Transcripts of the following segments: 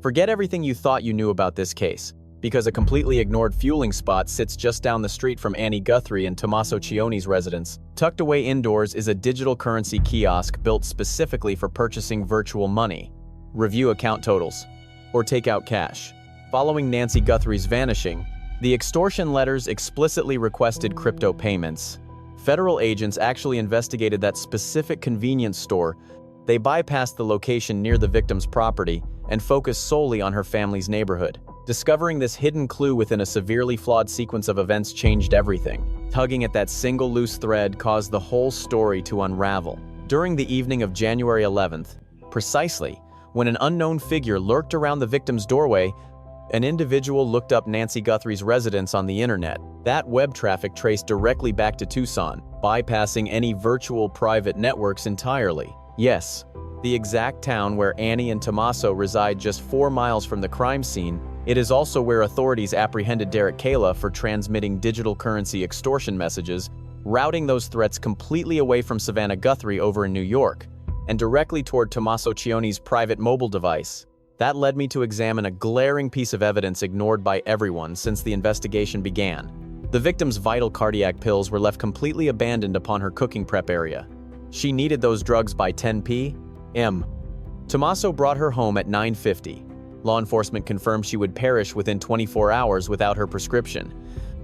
Forget everything you thought you knew about this case, because a completely ignored fueling spot sits just down the street from Nancy Guthrie and Tommaso Cioni's residence. Tucked away indoors is a digital currency kiosk built specifically for purchasing virtual money, review account totals, or take out cash. Following Nancy Guthrie's vanishing, the extortion letters explicitly requested crypto payments. Federal agents actually investigated that specific convenience store. They bypassed the location near the victim's property and focused solely on her family's neighborhood. Discovering this hidden clue within a severely flawed sequence of events changed everything. Tugging at that single loose thread caused the whole story to unravel. During the evening of January 11th, precisely when an unknown figure lurked around the victim's doorway, an individual looked up Nancy Guthrie's residence on the internet. That web traffic traced directly back to Tucson, bypassing any virtual private networks entirely. Yes, the exact town where Annie and Tommaso reside just 4 miles from the crime scene. It is also where authorities apprehended Derek Kayla for transmitting digital currency extortion messages, routing those threats completely away from Savannah Guthrie over in New York, and directly toward Tommaso Cioni's private mobile device. That led me to examine a glaring piece of evidence ignored by everyone since the investigation began. The victim's vital cardiac pills were left completely abandoned upon her cooking prep area. She needed those drugs by 10 p.m. Tommaso brought her home at 9:50. Law enforcement confirmed she would perish within 24 hours without her prescription.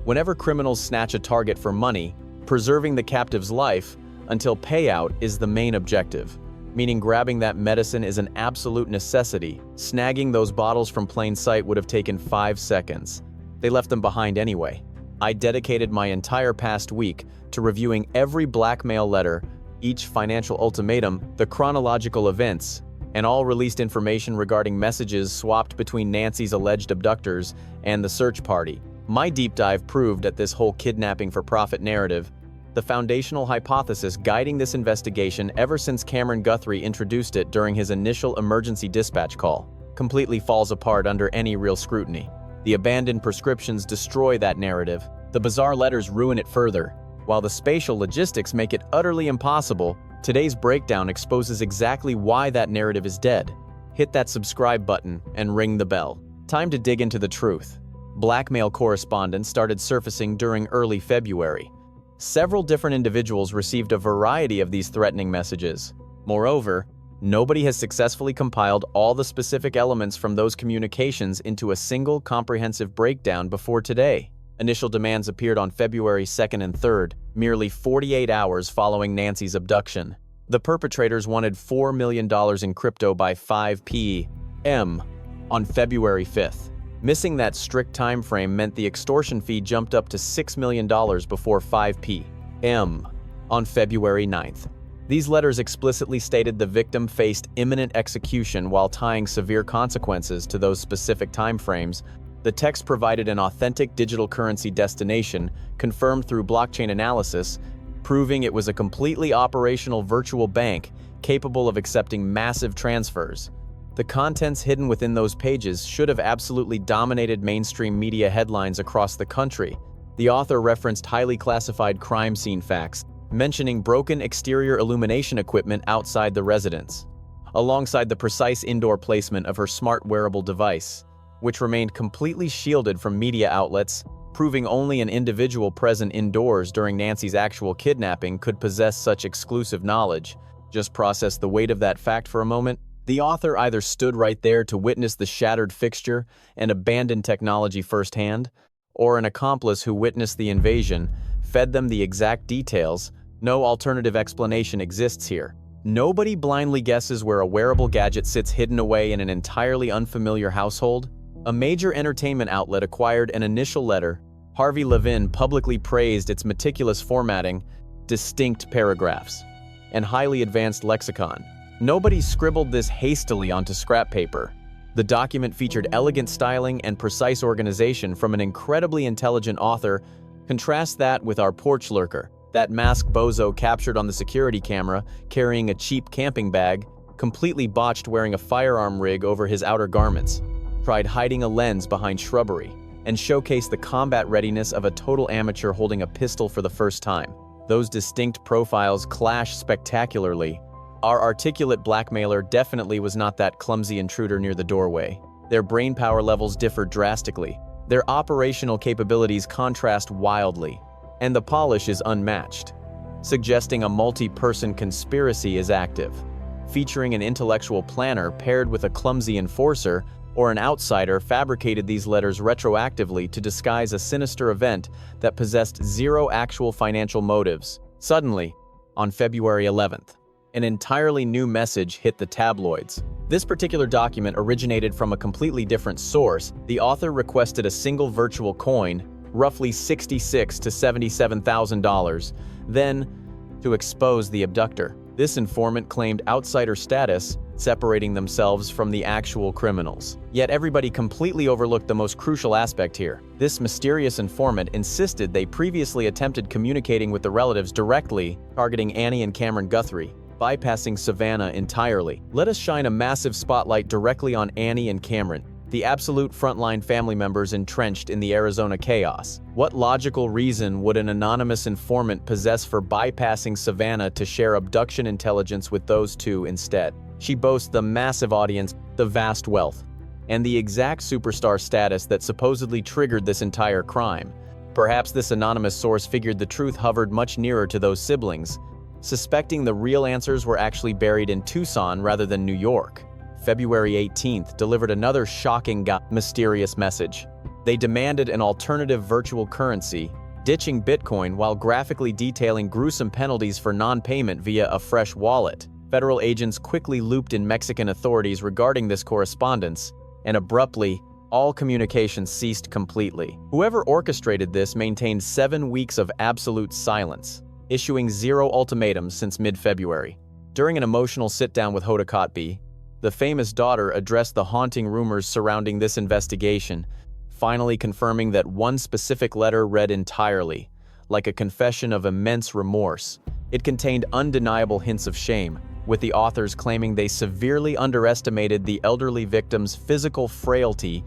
Whenever criminals snatch a target for money, preserving the captive's life until payout is the main objective, meaning grabbing that medicine is an absolute necessity. Snagging those bottles from plain sight would have taken 5 seconds. They left them behind anyway. I dedicated my entire past week to reviewing every blackmail letter, each financial ultimatum, the chronological events, and all released information regarding messages swapped between Nancy's alleged abductors and the search party. My deep dive proved that this whole kidnapping for profit narrative, the foundational hypothesis guiding this investigation ever since Cameron Guthrie introduced it during his initial emergency dispatch call, completely falls apart under any real scrutiny. The abandoned prescriptions destroy that narrative. The bizarre letters ruin it further. While the spatial logistics make it utterly impossible, today's breakdown exposes exactly why that narrative is dead. Hit that subscribe button and ring the bell. Time to dig into the truth. Blackmail correspondence started surfacing during early February. Several different individuals received a variety of these threatening messages. Moreover, nobody has successfully compiled all the specific elements from those communications into a single comprehensive breakdown before today. Initial demands appeared on February 2nd and 3rd, merely 48 hours following Nancy's abduction. The perpetrators wanted $4 million in crypto by 5 p.m. on February 5th. Missing that strict time frame meant the extortion fee jumped up to $6 million before 5 p.m. on February 9th. These letters explicitly stated the victim faced imminent execution while tying severe consequences to those specific time frames. The text provided an authentic digital currency destination, confirmed through blockchain analysis, proving it was a completely operational virtual bank capable of accepting massive transfers. The contents hidden within those pages should have absolutely dominated mainstream media headlines across the country. The author referenced highly classified crime scene facts, mentioning broken exterior illumination equipment outside the residence, alongside the precise indoor placement of her smart wearable device, which remained completely shielded from media outlets, proving only an individual present indoors during Nancy's actual kidnapping could possess such exclusive knowledge. Just process the weight of that fact for a moment. The author either stood right there to witness the shattered fixture and abandoned technology firsthand, or an accomplice who witnessed the invasion, fed them the exact details. No alternative explanation exists here. Nobody blindly guesses where a wearable gadget sits hidden away in an entirely unfamiliar household. A major entertainment outlet acquired an initial letter. Harvey Levin publicly praised its meticulous formatting, distinct paragraphs, and highly advanced lexicon. Nobody scribbled this hastily onto scrap paper. The document featured elegant styling and precise organization from an incredibly intelligent author. Contrast that with our porch lurker, that masked bozo captured on the security camera carrying a cheap camping bag, completely botched wearing a firearm rig over his outer garments, tried hiding a lens behind shrubbery, and showcased the combat readiness of a total amateur holding a pistol for the first time. Those distinct profiles clash spectacularly. Our articulate blackmailer definitely was not that clumsy intruder near the doorway. Their brain power levels differ drastically. Their operational capabilities contrast wildly, and the polish is unmatched, suggesting a multi-person conspiracy is active, featuring an intellectual planner paired with a clumsy enforcer, or an outsider fabricated these letters retroactively to disguise a sinister event that possessed zero actual financial motives. Suddenly, on February 11th, an entirely new message hit the tabloids. This particular document originated from a completely different source. The author requested a single virtual coin, roughly $66,000 to $77,000, then to expose the abductor. This informant claimed outsider status, separating themselves from the actual criminals. Yet everybody completely overlooked the most crucial aspect here. This mysterious informant insisted they previously attempted communicating with the relatives directly, targeting Annie and Cameron Guthrie, bypassing Savannah entirely. Let us shine a massive spotlight directly on Annie and Cameron, the absolute frontline family members entrenched in the Arizona chaos. What logical reason would an anonymous informant possess for bypassing Savannah to share abduction intelligence with those two instead? She boasts the massive audience, the vast wealth, and the exact superstar status that supposedly triggered this entire crime. Perhaps this anonymous source figured the truth hovered much nearer to those siblings, suspecting the real answers were actually buried in Tucson rather than New York. February 18th delivered another shocking, mysterious message. They demanded an alternative virtual currency, ditching Bitcoin while graphically detailing gruesome penalties for non-payment via a fresh wallet. Federal agents quickly looped in Mexican authorities regarding this correspondence, and abruptly, all communication ceased completely. Whoever orchestrated this maintained 7 weeks of absolute silence, issuing zero ultimatums since mid-February. During an emotional sit-down with Hoda Kotb, the famous daughter addressed the haunting rumors surrounding this investigation, finally confirming that one specific letter read entirely, like a confession of immense remorse. It contained undeniable hints of shame, with the authors claiming they severely underestimated the elderly victim's physical frailty.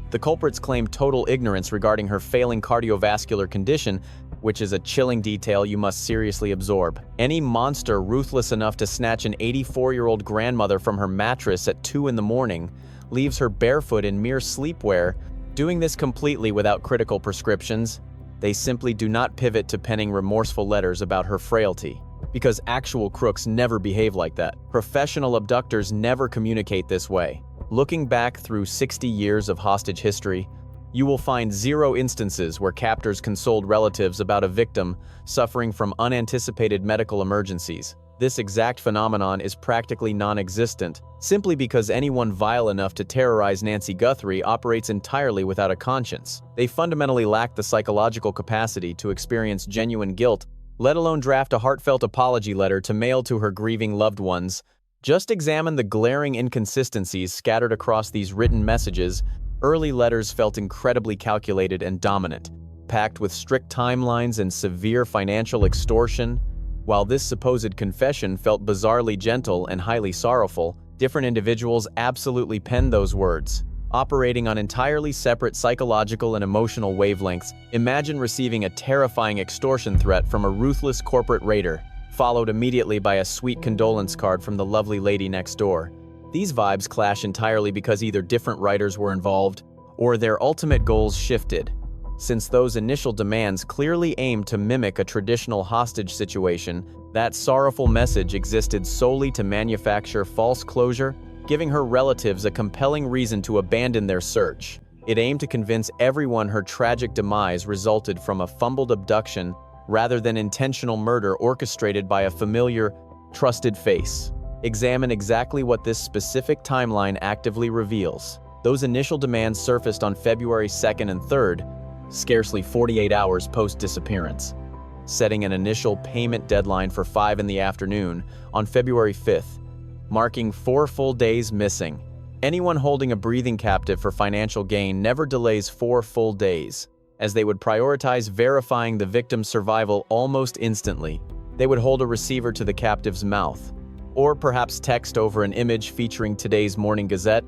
The culprits claimed total ignorance regarding her failing cardiovascular condition, which is a chilling detail you must seriously absorb. Any monster ruthless enough to snatch an 84-year-old grandmother from her mattress at 2 in the morning leaves her barefoot in mere sleepwear, doing this completely without critical prescriptions. They simply do not pivot to penning remorseful letters about her frailty, because actual crooks never behave like that. Professional abductors never communicate this way. Looking back through 60 years of hostage history, you will find zero instances where captors consoled relatives about a victim suffering from unanticipated medical emergencies. This exact phenomenon is practically non-existent, simply because anyone vile enough to terrorize Nancy Guthrie operates entirely without a conscience. They fundamentally lack the psychological capacity to experience genuine guilt, let alone draft a heartfelt apology letter to mail to her grieving loved ones. Just examine the glaring inconsistencies scattered across these written messages. Early letters felt incredibly calculated and dominant, packed with strict timelines and severe financial extortion. While this supposed confession felt bizarrely gentle and highly sorrowful, different individuals absolutely penned those words, operating on entirely separate psychological and emotional wavelengths. Imagine receiving a terrifying extortion threat from a ruthless corporate raider, followed immediately by a sweet condolence card from the lovely lady next door. These vibes clash entirely because either different writers were involved, or their ultimate goals shifted. Since those initial demands clearly aimed to mimic a traditional hostage situation, that sorrowful message existed solely to manufacture false closure, giving her relatives a compelling reason to abandon their search. It aimed to convince everyone her tragic demise resulted from a fumbled abduction rather than intentional murder orchestrated by a familiar, trusted face. Examine exactly what this specific timeline actively reveals. Those initial demands surfaced on February 2nd and 3rd, scarcely 48 hours post-disappearance, setting an initial payment deadline for 5 in the afternoon on February 5th, marking 4 full days missing. Anyone holding a breathing captive for financial gain never delays 4 full days, as they would prioritize verifying the victim's survival almost instantly. They would hold a receiver to the captive's mouth, or perhaps text over an image featuring today's Morning Gazette.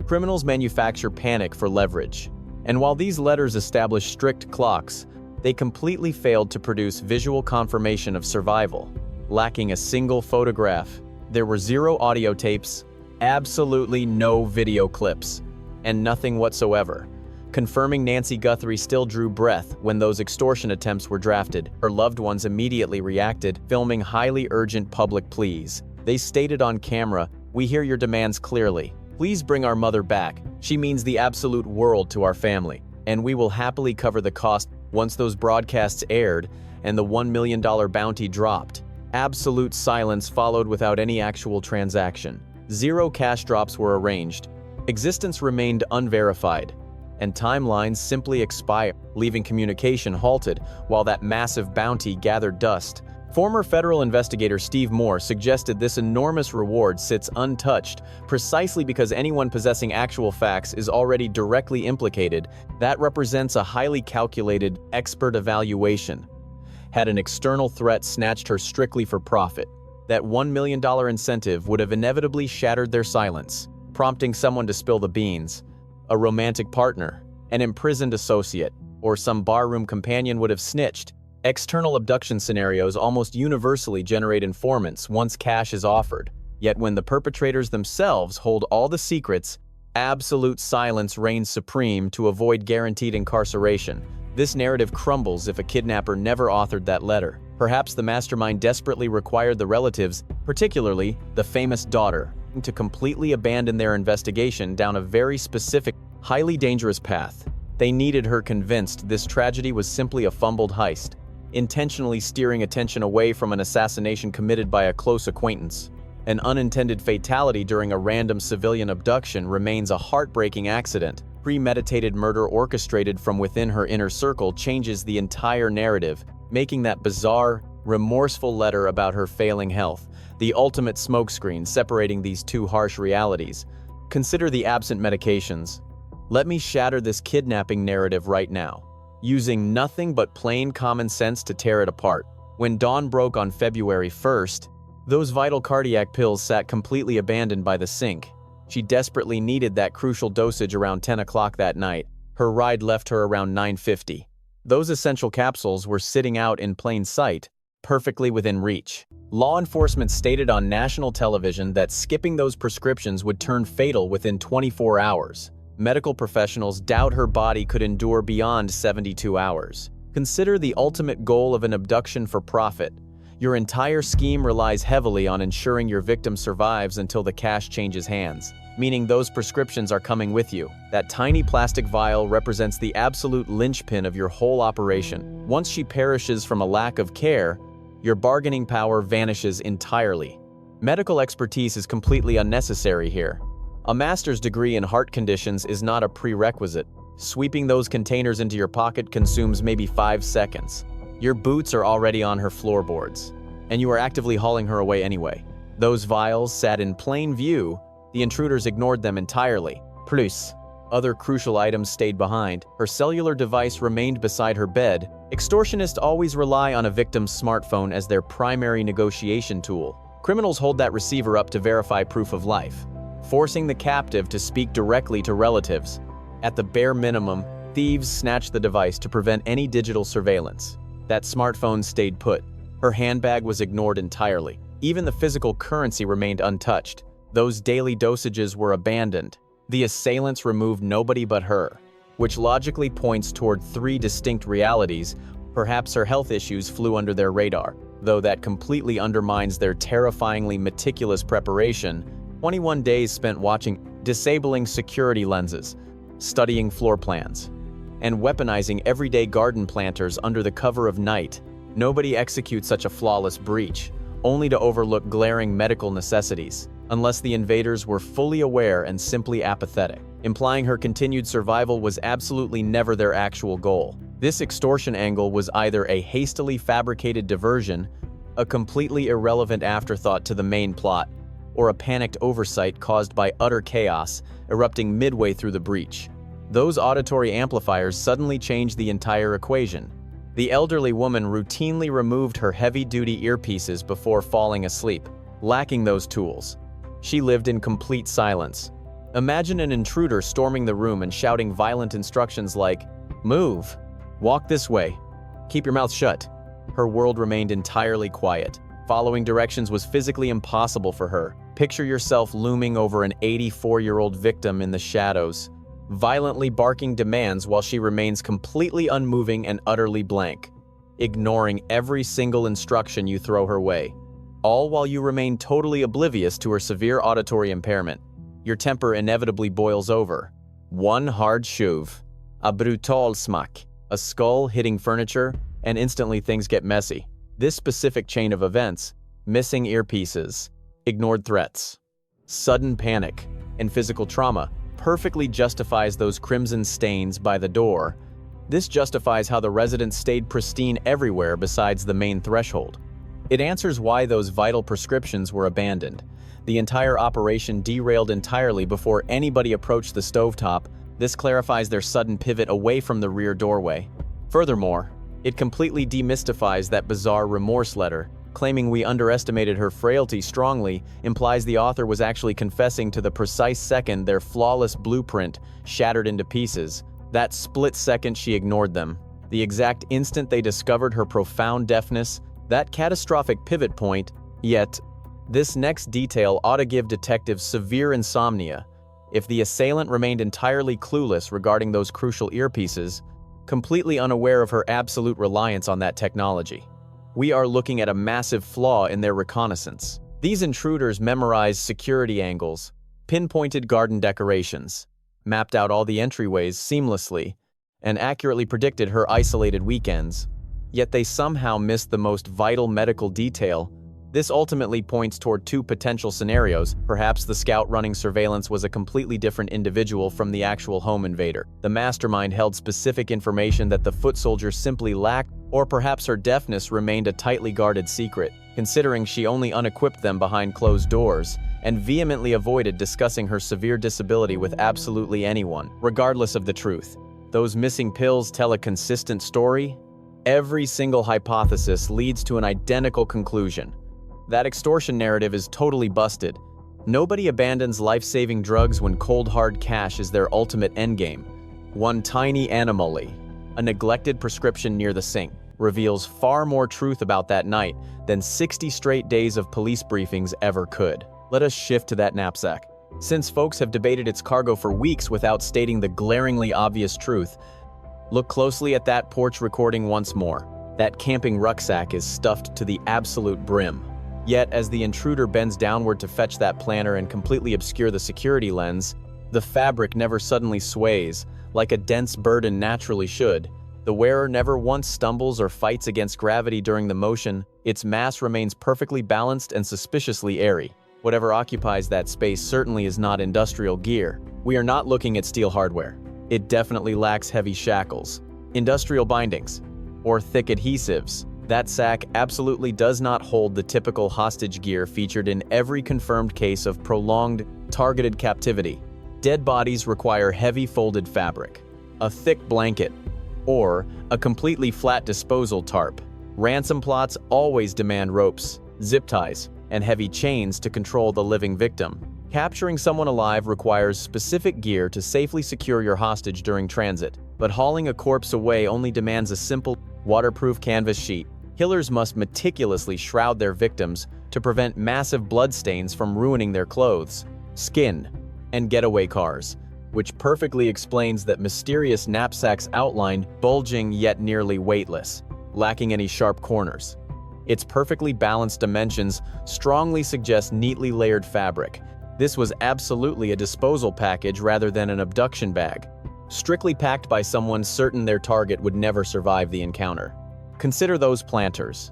Criminals manufacture panic for leverage. And while these letters establish strict clocks, they completely failed to produce visual confirmation of survival. Lacking a single photograph, there were 0 audio tapes, absolutely no video clips, and nothing whatsoever. Confirming Nancy Guthrie still drew breath when those extortion attempts were drafted. Her loved ones immediately reacted, filming highly urgent public pleas. They stated on camera, "We hear your demands clearly. Please bring our mother back. She means the absolute world to our family, and we will happily cover the cost." Once those broadcasts aired and the $1 million bounty dropped, absolute silence followed without any actual transaction. 0 cash drops were arranged. Existence remained unverified, and timelines simply expired, leaving communication halted while that massive bounty gathered dust. Former federal investigator Steve Moore suggested this enormous reward sits untouched precisely because anyone possessing actual facts is already directly implicated. That represents a highly calculated, expert evaluation. Had an external threat snatched her strictly for profit, that $1 million incentive would have inevitably shattered their silence, prompting someone to spill the beans. A romantic partner, an imprisoned associate, or some barroom companion would have snitched. External abduction scenarios almost universally generate informants once cash is offered. Yet when the perpetrators themselves hold all the secrets, absolute silence reigns supreme to avoid guaranteed incarceration. This narrative crumbles if a kidnapper never authored that letter. Perhaps the mastermind desperately required the relatives, particularly the famous daughter, to completely abandon their investigation down a very specific, highly dangerous path. They needed her convinced this tragedy was simply a fumbled heist, intentionally steering attention away from an assassination committed by a close acquaintance. An unintended fatality during a random civilian abduction remains a heartbreaking accident. Premeditated murder orchestrated from within her inner circle changes the entire narrative, making that bizarre, remorseful letter about her failing health the ultimate smokescreen separating these two harsh realities. Consider the absent medications. Let me shatter this kidnapping narrative right now, using nothing but plain common sense to tear it apart. When dawn broke on February 1st, those vital cardiac pills sat completely abandoned by the sink. She desperately needed that crucial dosage around 10 o'clock that night. Her ride left her around 9:50. Those essential capsules were sitting out in plain sight, perfectly within reach. Law enforcement stated on national television that skipping those prescriptions would turn fatal within 24 hours. Medical professionals doubt her body could endure beyond 72 hours. Consider the ultimate goal of an abduction for profit. Your entire scheme relies heavily on ensuring your victim survives until the cash changes hands, meaning those prescriptions are coming with you. That tiny plastic vial represents the absolute linchpin of your whole operation. Once she perishes from a lack of care, your bargaining power vanishes entirely. Medical expertise is completely unnecessary here. A master's degree in heart conditions is not a prerequisite. Sweeping those containers into your pocket consumes maybe 5 seconds. Your boots are already on her floorboards, and you are actively hauling her away anyway. Those vials sat in plain view. The intruders ignored them entirely. Plus, other crucial items stayed behind. Her cellular device remained beside her bed. Extortionists always rely on a victim's smartphone as their primary negotiation tool. Criminals hold that receiver up to verify proof of life, forcing the captive to speak directly to relatives. At the bare minimum, thieves snatched the device to prevent any digital surveillance. That smartphone stayed put. Her handbag was ignored entirely. Even the physical currency remained untouched. Those daily dosages were abandoned. The assailants removed nobody but her, which logically points toward 3 distinct realities. Perhaps her health issues flew under their radar, though that completely undermines their terrifyingly meticulous preparation. 21 days spent watching, disabling security lenses, studying floor plans, and weaponizing everyday garden planters under the cover of night. Nobody executes such a flawless breach, only to overlook glaring medical necessities, unless the invaders were fully aware and simply apathetic, implying her continued survival was absolutely never their actual goal. This extortion angle was either a hastily fabricated diversion, a completely irrelevant afterthought to the main plot, or a panicked oversight caused by utter chaos erupting midway through the breach. Those auditory amplifiers suddenly changed the entire equation. The elderly woman routinely removed her heavy-duty earpieces before falling asleep. Lacking those tools, she lived in complete silence. Imagine an intruder storming the room and shouting violent instructions like, "Move, walk this way, keep your mouth shut." Her world remained entirely quiet. Following directions was physically impossible for her. Picture yourself looming over an 84-year-old victim in the shadows, violently barking demands while she remains completely unmoving and utterly blank, ignoring every single instruction you throw her way, all while you remain totally oblivious to her severe auditory impairment. Your temper inevitably boils over. One hard shove, a brutal smack, a skull hitting furniture, and instantly things get messy. This specific chain of events, missing earpieces, ignored threats, sudden panic, and physical trauma, perfectly justifies those crimson stains by the door. This justifies how the residents stayed pristine everywhere besides the main threshold. It answers why those vital prescriptions were abandoned. The entire operation derailed entirely before anybody approached the stovetop. This clarifies their sudden pivot away from the rear doorway. Furthermore, it completely demystifies that bizarre remorse letter. Claiming we underestimated her frailty strongly implies the author was actually confessing to the precise second their flawless blueprint shattered into pieces. That split second she ignored them. The exact instant they discovered her profound deafness, that catastrophic pivot point. Yet, this next detail ought to give detectives severe insomnia. If the assailant remained entirely clueless regarding those crucial earpieces, completely unaware of her absolute reliance on that technology, we are looking at a massive flaw in their reconnaissance. These intruders memorized security angles, pinpointed garden decorations, mapped out all the entryways seamlessly, and accurately predicted her isolated weekends. Yet they somehow missed the most vital medical detail. This ultimately points toward two potential scenarios. Perhaps the scout running surveillance was a completely different individual from the actual home invader. The mastermind held specific information that the foot soldier simply lacked, or perhaps her deafness remained a tightly guarded secret, considering she only unequipped them behind closed doors, and vehemently avoided discussing her severe disability with absolutely anyone, regardless of the truth. Those missing pills tell a consistent story. Every single hypothesis leads to an identical conclusion. That extortion narrative is totally busted. Nobody abandons life-saving drugs when cold hard cash is their ultimate endgame. One tiny anomaly, a neglected prescription near the sink, reveals far more truth about that night than 60 straight days of police briefings ever could. Let us shift to that knapsack. Since folks have debated its cargo for weeks without stating the glaringly obvious truth, look closely at that porch recording once more. That camping rucksack is stuffed to the absolute brim. Yet, as the intruder bends downward to fetch that planter and completely obscure the security lens, the fabric never suddenly sways, like a dense burden naturally should. The wearer never once stumbles or fights against gravity during the motion. Its mass remains perfectly balanced and suspiciously airy. Whatever occupies that space certainly is not industrial gear. We are not looking at steel hardware. It definitely lacks heavy shackles, industrial bindings, or thick adhesives. That sack absolutely does not hold the typical hostage gear featured in every confirmed case of prolonged, targeted captivity. Dead bodies require heavy folded fabric, a thick blanket, or a completely flat disposal tarp. Ransom plots always demand ropes, zip ties, and heavy chains to control the living victim. Capturing someone alive requires specific gear to safely secure your hostage during transit, but hauling a corpse away only demands a simple, waterproof canvas sheet. Killers must meticulously shroud their victims to prevent massive bloodstains from ruining their clothes, skin, and getaway cars, which perfectly explains that mysterious knapsack's outline, bulging yet nearly weightless, lacking any sharp corners. Its perfectly balanced dimensions strongly suggest neatly layered fabric. This was absolutely a disposal package rather than an abduction bag, strictly packed by someone certain their target would never survive the encounter. Consider those planters,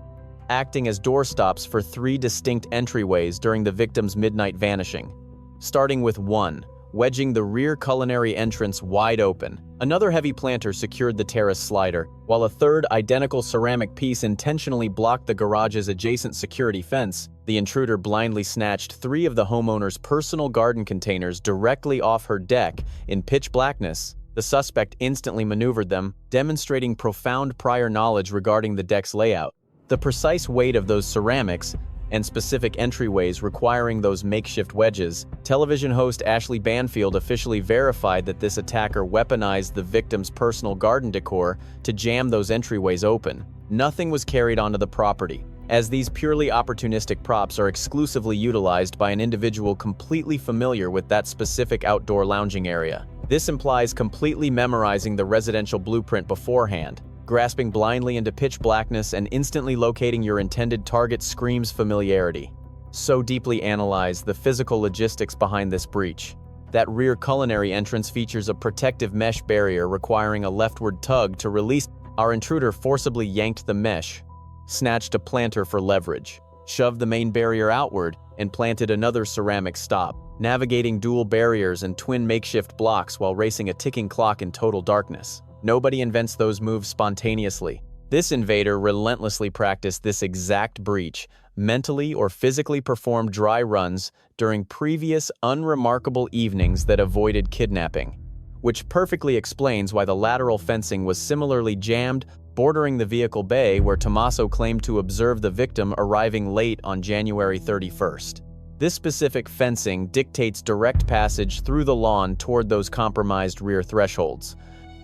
acting as doorstops for 3 distinct entryways during the victim's midnight vanishing. Starting with 1, wedging the rear culinary entrance wide open. Another heavy planter secured the terrace slider, while a third identical ceramic piece intentionally blocked the garage's adjacent security fence. The intruder blindly snatched 3 of the homeowner's personal garden containers directly off her deck in pitch blackness. The suspect instantly maneuvered them, demonstrating profound prior knowledge regarding the deck's layout. The precise weight of those ceramics and specific entryways requiring those makeshift wedges, television host Ashley Banfield officially verified that this attacker weaponized the victim's personal garden decor to jam those entryways open. Nothing was carried onto the property, as these purely opportunistic props are exclusively utilized by an individual completely familiar with that specific outdoor lounging area. This implies completely memorizing the residential blueprint beforehand. Grasping blindly into pitch blackness and instantly locating your intended target screams familiarity. So deeply analyzed the physical logistics behind this breach. That rear culinary entrance features a protective mesh barrier requiring a leftward tug to release. Our intruder forcibly yanked the mesh, snatched a planter for leverage, shoved the main barrier outward, and planted another ceramic stop, navigating dual barriers and twin makeshift blocks while racing a ticking clock in total darkness. Nobody invents those moves spontaneously. This invader relentlessly practiced this exact breach, mentally or physically performed dry runs during previous unremarkable evenings that avoided kidnapping, which perfectly explains why the lateral fencing was similarly jammed, bordering the vehicle bay where Tommaso claimed to observe the victim arriving late on January 31st. This specific fencing dictates direct passage through the lawn toward those compromised rear thresholds.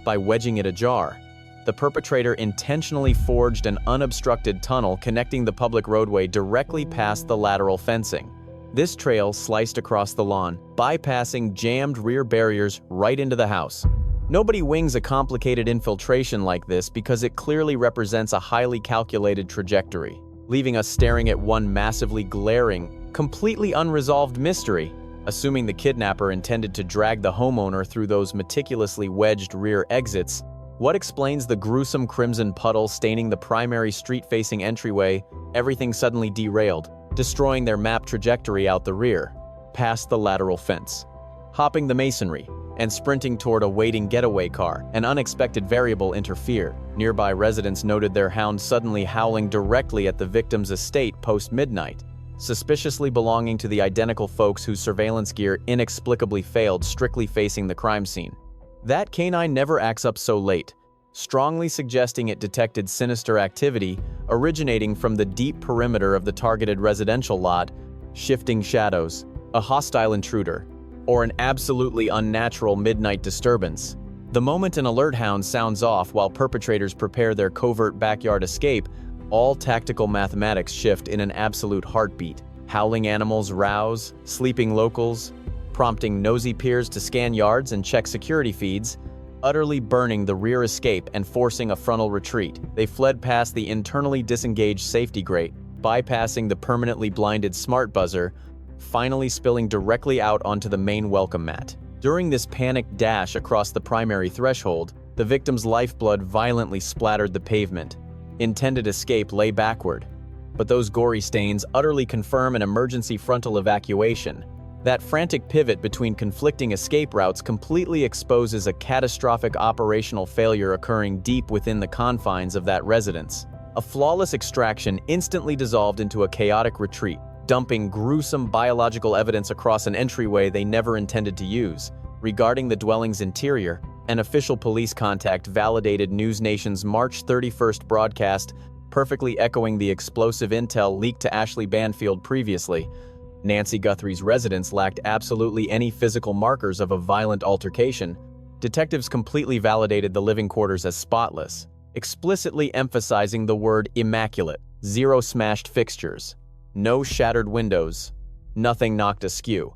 By wedging it ajar, the perpetrator intentionally forged an unobstructed tunnel connecting the public roadway directly past the lateral fencing. This trail sliced across the lawn, bypassing jammed rear barriers right into the house. Nobody wings a complicated infiltration like this because it clearly represents a highly calculated trajectory, leaving us staring at one massively glaring, completely unresolved mystery. Assuming the kidnapper intended to drag the homeowner through those meticulously wedged rear exits, what explains the gruesome crimson puddle staining the primary street-facing entryway? Everything suddenly derailed, destroying their map trajectory out the rear, past the lateral fence. Hopping the masonry, and sprinting toward a waiting getaway car, an unexpected variable interfered. Nearby residents noted their hound suddenly howling directly at the victim's estate post-midnight, suspiciously belonging to the identical folks whose surveillance gear inexplicably failed strictly facing the crime scene. That canine never acts up so late, strongly suggesting it detected sinister activity originating from the deep perimeter of the targeted residential lot, shifting shadows, a hostile intruder, or an absolutely unnatural midnight disturbance. The moment an alert hound sounds off while perpetrators prepare their covert backyard escape, all tactical mathematics shift in an absolute heartbeat. Howling animals rouse, sleeping locals, prompting nosy peers to scan yards and check security feeds, utterly burning the rear escape and forcing a frontal retreat. They fled past the internally disengaged safety grate, bypassing the permanently blinded smart buzzer, finally spilling directly out onto the main welcome mat. During this panicked dash across the primary threshold, the victim's lifeblood violently splattered the pavement. Intended escape lay backward, but those gory stains utterly confirm an emergency frontal evacuation. That frantic pivot between conflicting escape routes completely exposes a catastrophic operational failure occurring deep within the confines of that residence. A flawless extraction instantly dissolved into a chaotic retreat, dumping gruesome biological evidence across an entryway they never intended to use. Regarding the dwelling's interior, an official police contact validated News Nation's March 31st broadcast, perfectly echoing the explosive intel leaked to Ashley Banfield previously. Nancy Guthrie's residence lacked absolutely any physical markers of a violent altercation. Detectives completely validated the living quarters as spotless, explicitly emphasizing the word immaculate. Zero smashed fixtures, no shattered windows, nothing knocked askew,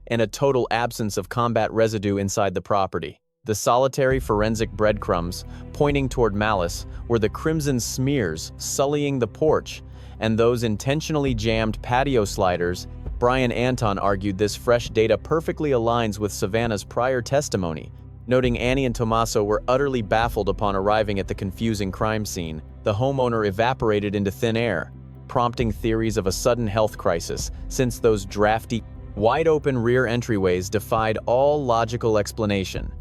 and a total absence of combat residue inside the property. The solitary forensic breadcrumbs, pointing toward malice, were the crimson smears sullying the porch, and those intentionally jammed patio sliders. Brian Anton argued this fresh data perfectly aligns with Savannah's prior testimony, noting Annie and Tommaso were utterly baffled upon arriving at the confusing crime scene. The homeowner evaporated into thin air, prompting theories of a sudden health crisis, since those drafty, wide-open rear entryways defied all logical explanation.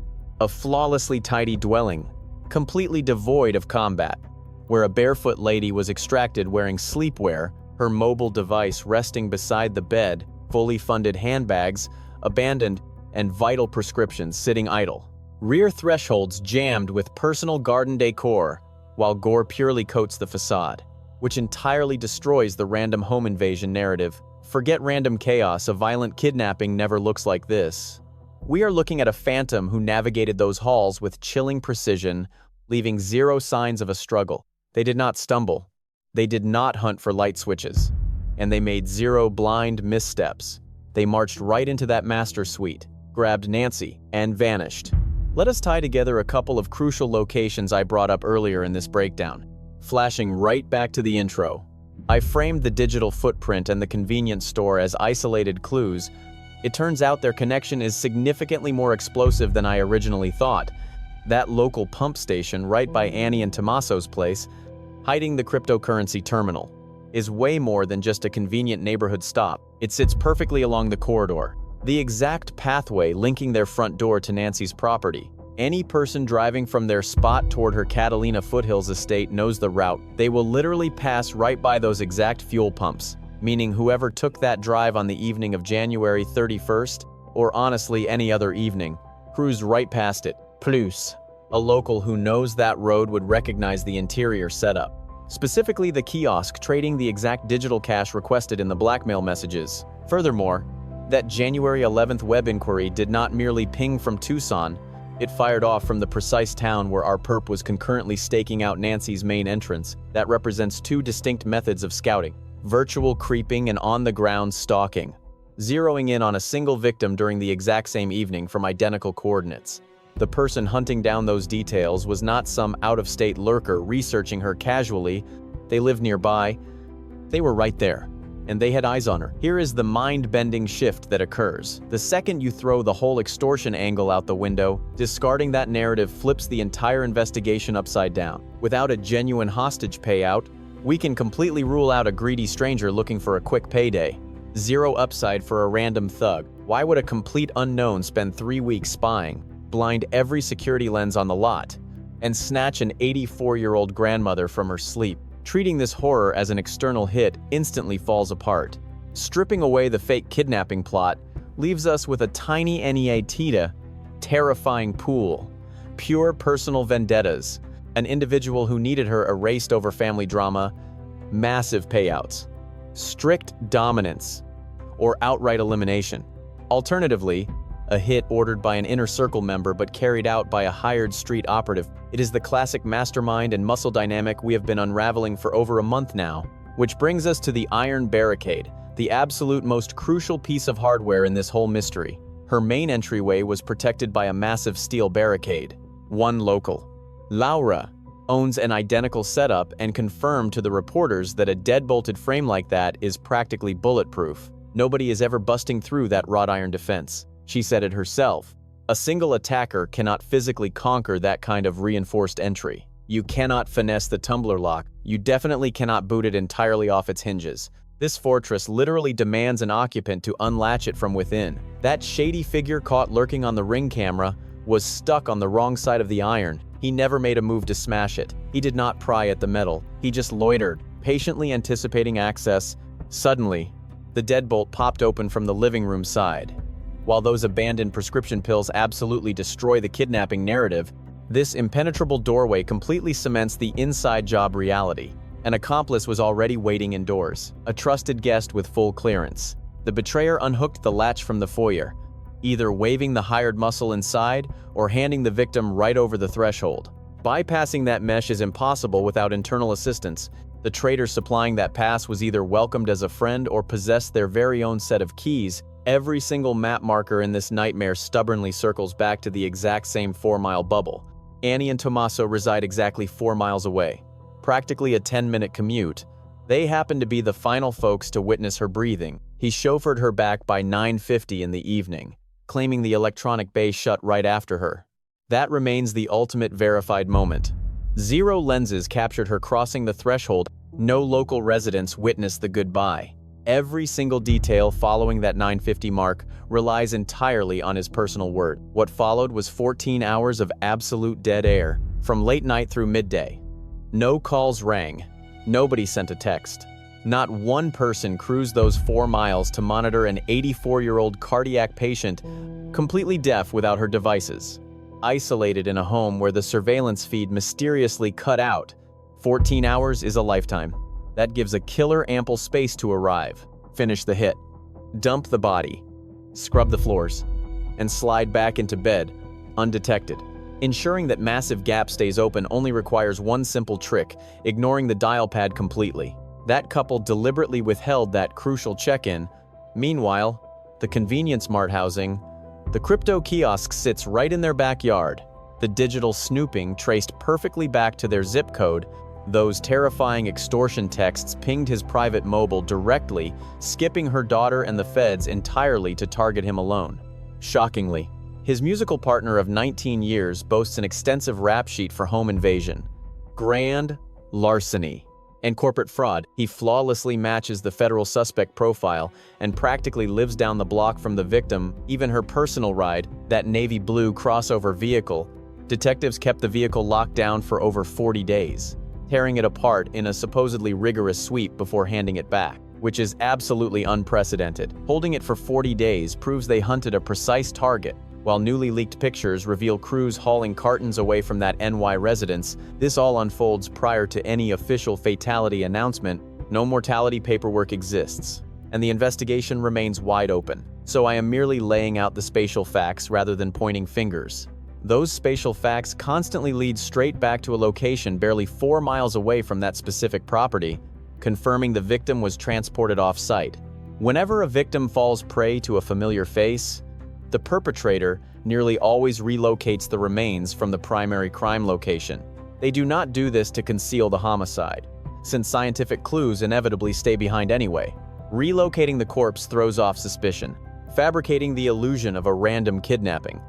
A flawlessly tidy dwelling, completely devoid of combat, where a barefoot lady was extracted wearing sleepwear, her mobile device resting beside the bed, fully funded handbags, abandoned, and vital prescriptions sitting idle. Rear thresholds jammed with personal garden decor, while gore purely coats the facade, which entirely destroys the random home invasion narrative. Forget random chaos, a violent kidnapping never looks like this. We are looking at a phantom who navigated those halls with chilling precision, leaving zero signs of a struggle. They did not stumble. They did not hunt for light switches. And they made zero blind missteps. They marched right into that master suite, grabbed Nancy, and vanished. Let us tie together a couple of crucial locations I brought up earlier in this breakdown. Flashing right back to the intro, I framed the digital footprint and the convenience store as isolated clues. It turns out their connection is significantly more explosive than I originally thought. That local pump station right by Annie and Tommaso's place, hiding the cryptocurrency terminal, is way more than just a convenient neighborhood stop. It sits perfectly along the corridor, the exact pathway linking their front door to Nancy's property. Any person driving from their spot toward her Catalina Foothills estate knows the route. They will literally pass right by those exact fuel pumps, meaning whoever took that drive on the evening of January 31st, or honestly any other evening, cruised right past it. Plus, a local who knows that road would recognize the interior setup, specifically the kiosk trading the exact digital cash requested in the blackmail messages. Furthermore, that January 11th web inquiry did not merely ping from Tucson, it fired off from the precise town where our perp was concurrently staking out Nancy's main entrance. That represents two distinct methods of scouting: virtual creeping and on-the-ground stalking, zeroing in on a single victim during the exact same evening from identical coordinates. The person hunting down those details was not some out-of-state lurker researching her casually. They lived nearby. They were right there, and they had eyes on her. Here is the mind-bending shift that occurs. The second you throw the whole extortion angle out the window, discarding that narrative flips the entire investigation upside down. Without a genuine hostage payout, we can completely rule out a greedy stranger looking for a quick payday. Zero upside for a random thug. Why would a complete unknown spend 3 weeks spying, blind every security lens on the lot, and snatch an 84-year-old grandmother from her sleep? Treating this horror as an external hit instantly falls apart. Stripping away the fake kidnapping plot leaves us with a tiny Tita, terrifying pool, pure personal vendettas, an individual who needed her erased over family drama, massive payouts, strict dominance, or outright elimination. Alternatively, a hit ordered by an inner circle member but carried out by a hired street operative. It is the classic mastermind and muscle dynamic we have been unraveling for over a month now. Which brings us to the iron barricade, the absolute most crucial piece of hardware in this whole mystery. Her main entryway was protected by a massive steel barricade. One local, Laura, owns an identical setup and confirmed to the reporters that a deadbolted frame like that is practically bulletproof. Nobody is ever busting through that wrought iron defense. She said it herself. A single attacker cannot physically conquer that kind of reinforced entry. You cannot finesse the tumbler lock. You definitely cannot boot it entirely off its hinges. This fortress literally demands an occupant to unlatch it from within. That shady figure caught lurking on the ring camera was stuck on the wrong side of the iron. He never made a move to smash it. He did not pry at the metal. He just loitered, patiently anticipating access. Suddenly, the deadbolt popped open from the living room side. While those abandoned prescription pills absolutely destroy the kidnapping narrative, this impenetrable doorway completely cements the inside job reality. An accomplice was already waiting indoors, a trusted guest with full clearance. The betrayer unhooked the latch from the foyer, either waving the hired muscle inside or handing the victim right over the threshold. Bypassing that mesh is impossible without internal assistance. The traitor supplying that pass was either welcomed as a friend or possessed their very own set of keys. Every single map marker in this nightmare stubbornly circles back to the exact same 4-mile bubble. Annie and Tommaso reside exactly 4 miles away, practically a 10-minute commute. They happen to be the final folks to witness her breathing. He chauffeured her back by 9:50 in the evening, claiming the electronic bay shut right after her. That remains the ultimate verified moment. 0 lenses captured her crossing the threshold. No local residents witnessed the goodbye. Every single detail following that 9:50 mark relies entirely on his personal word. What followed was 14 hours of absolute dead air, from late night through midday. No calls rang. Nobody sent a text. Not one person cruised those 4 miles to monitor an 84-year-old cardiac patient, completely deaf without her devices, isolated in a home where the surveillance feed mysteriously cut out. 14 hours is a lifetime. That gives a killer ample space to arrive, finish the hit, dump the body, scrub the floors, and slide back into bed, undetected. Ensuring that massive gap stays open only requires one simple trick: ignoring the dial pad completely. That couple deliberately withheld that crucial check-in. Meanwhile, the convenience mart housing, The crypto kiosk sits right in their backyard. The digital snooping traced perfectly back to their zip code. Those terrifying extortion texts pinged his private mobile directly, skipping her daughter and the feds entirely to target him alone. Shockingly, his musical partner of 19 years boasts an extensive rap sheet for home invasion, grand larceny, and corporate fraud. He flawlessly matches the federal suspect profile and practically lives down the block from the victim. Even her personal ride, that navy blue crossover vehicle, detectives kept the vehicle locked down for over 40 days, tearing it apart in a supposedly rigorous sweep before handing it back, which is absolutely unprecedented. Holding it for 40 days proves they hunted a precise target. While newly leaked pictures reveal crews hauling cartons away from that NY residence, this all unfolds prior to any official fatality announcement. No mortality paperwork exists, and the investigation remains wide open. So I am merely laying out the spatial facts rather than pointing fingers. Those spatial facts constantly lead straight back to a location barely 4 miles away from that specific property, confirming the victim was transported off-site. Whenever a victim falls prey to a familiar face, the perpetrator nearly always relocates the remains from the primary crime location. They do not do this to conceal the homicide, since scientific clues inevitably stay behind anyway. Relocating the corpse throws off suspicion, fabricating the illusion of a random kidnapping.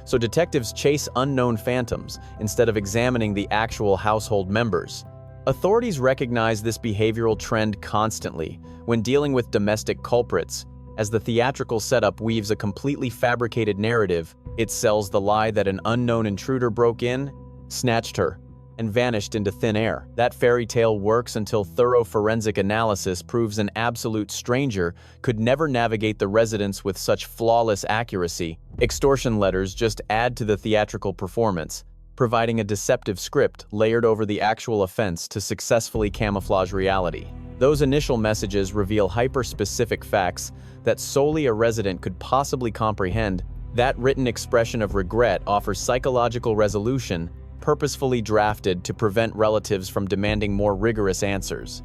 So detectives chase unknown phantoms instead of examining the actual household members. Authorities recognize this behavioral trend constantly when dealing with domestic culprits. As the theatrical setup weaves a completely fabricated narrative, it sells the lie that an unknown intruder broke in, snatched her, and vanished into thin air. That fairy tale works until thorough forensic analysis proves an absolute stranger could never navigate the residence with such flawless accuracy. Extortion letters just add to the theatrical performance, providing a deceptive script layered over the actual offense to successfully camouflage reality. Those initial messages reveal hyper-specific facts that solely a resident could possibly comprehend. That written expression of regret offers psychological resolution, purposefully drafted to prevent relatives from demanding more rigorous answers.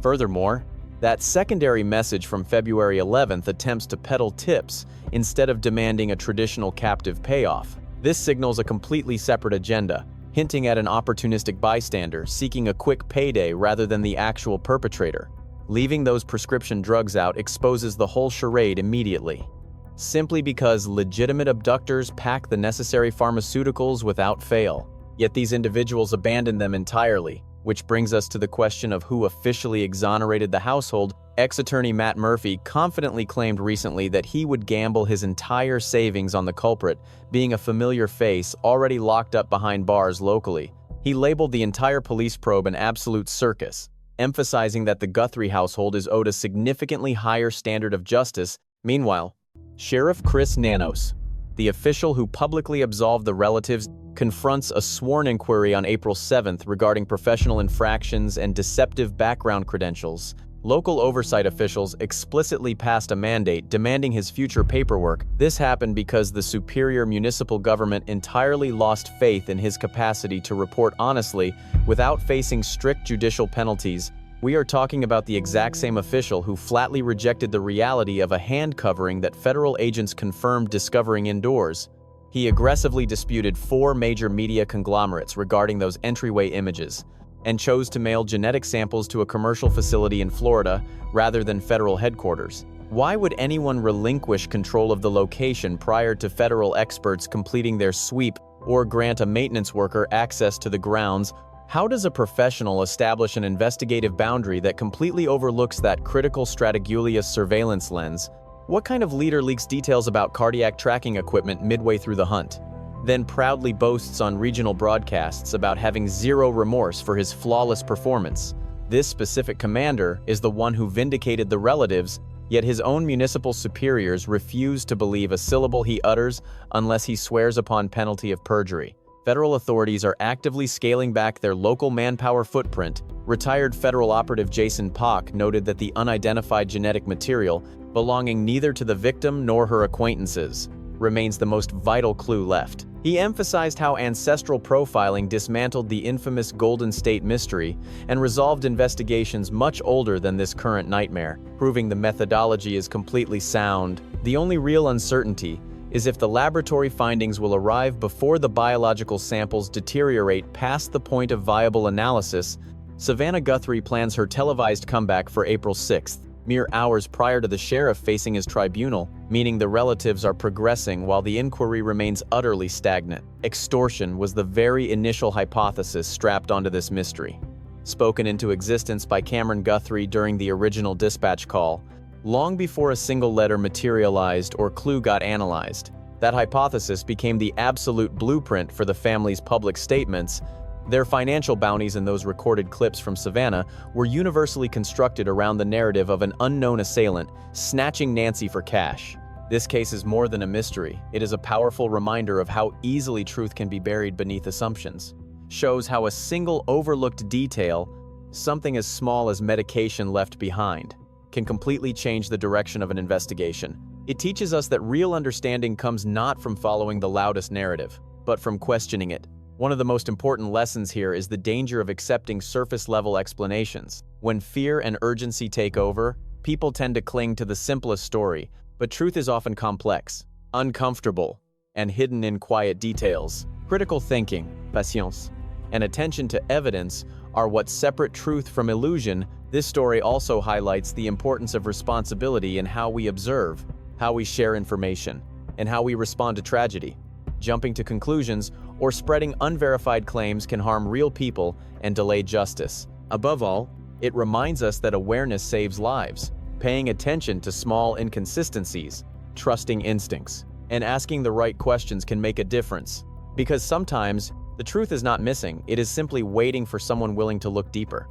Furthermore, that secondary message from February 11th attempts to peddle tips instead of demanding a traditional captive payoff. This signals a completely separate agenda, hinting at an opportunistic bystander seeking a quick payday rather than the actual perpetrator. Leaving those prescription drugs out exposes the whole charade immediately, simply because legitimate abductors pack the necessary pharmaceuticals without fail. Yet these individuals abandon them entirely, which brings us to the question of who officially exonerated the household. Ex-attorney Matt Murphy confidently claimed recently that he would gamble his entire savings on the culprit being a familiar face already locked up behind bars locally. He labeled the entire police probe an absolute circus, emphasizing that the Guthrie household is owed a significantly higher standard of justice. Meanwhile, Sheriff Chris Nanos, the official who publicly absolved the relatives, confronts a sworn inquiry on April 7th regarding professional infractions and deceptive background credentials. Local oversight officials explicitly passed a mandate demanding his future paperwork. This happened because the superior municipal government entirely lost faith in his capacity to report honestly without facing strict judicial penalties. We are talking about the exact same official who flatly rejected the reality of a hand covering that federal agents confirmed discovering indoors. He aggressively disputed 4 major media conglomerates regarding those entryway images, and chose to mail genetic samples to a commercial facility in Florida rather than federal headquarters. Why would anyone relinquish control of the location prior to federal experts completing their sweep or grant a maintenance worker access to the grounds? How does a professional establish an investigative boundary that completely overlooks that critical Strategulus surveillance lens? What kind of leader leaks details about cardiac tracking equipment midway through the hunt, then proudly boasts on regional broadcasts about having zero remorse for his flawless performance? This specific commander is the one who vindicated the relatives, yet his own municipal superiors refuse to believe a syllable he utters unless he swears upon penalty of perjury. Federal authorities are actively scaling back their local manpower footprint. Retired federal operative Jason Pock noted that the unidentified genetic material, belonging neither to the victim nor her acquaintances, remains the most vital clue left. He emphasized how ancestral profiling dismantled the infamous Golden State mystery and resolved investigations much older than this current nightmare, proving the methodology is completely sound. The only real uncertainty is if the laboratory findings will arrive before the biological samples deteriorate past the point of viable analysis. Savannah Guthrie plans her televised comeback for April 6th, mere hours prior to the sheriff facing his tribunal, meaning the relatives are progressing while the inquiry remains utterly stagnant. Extortion was the very initial hypothesis strapped onto this mystery. Spoken into existence by Cameron Guthrie during the original dispatch call, long before a single letter materialized or clue got analyzed, that hypothesis became the absolute blueprint for the family's public statements. Their financial bounties and those recorded clips from Savannah were universally constructed around the narrative of an unknown assailant snatching Nancy for cash. This case is more than a mystery. It is a powerful reminder of how easily truth can be buried beneath assumptions. Shows how a single overlooked detail, something as small as medication left behind, can completely change the direction of an investigation. It teaches us that real understanding comes not from following the loudest narrative, but from questioning it. One of the most important lessons here is the danger of accepting surface-level explanations. When fear and urgency take over, people tend to cling to the simplest story, but truth is often complex, uncomfortable, and hidden in quiet details. Critical thinking, patience, and attention to evidence are what separate truth from illusion. This story also highlights the importance of responsibility in how we observe, how we share information, and how we respond to tragedy. Jumping to conclusions or spreading unverified claims can harm real people and delay justice. Above all, it reminds us that awareness saves lives. Paying attention to small inconsistencies, trusting instincts, and asking the right questions can make a difference. Because sometimes, the truth is not missing, it is simply waiting for someone willing to look deeper.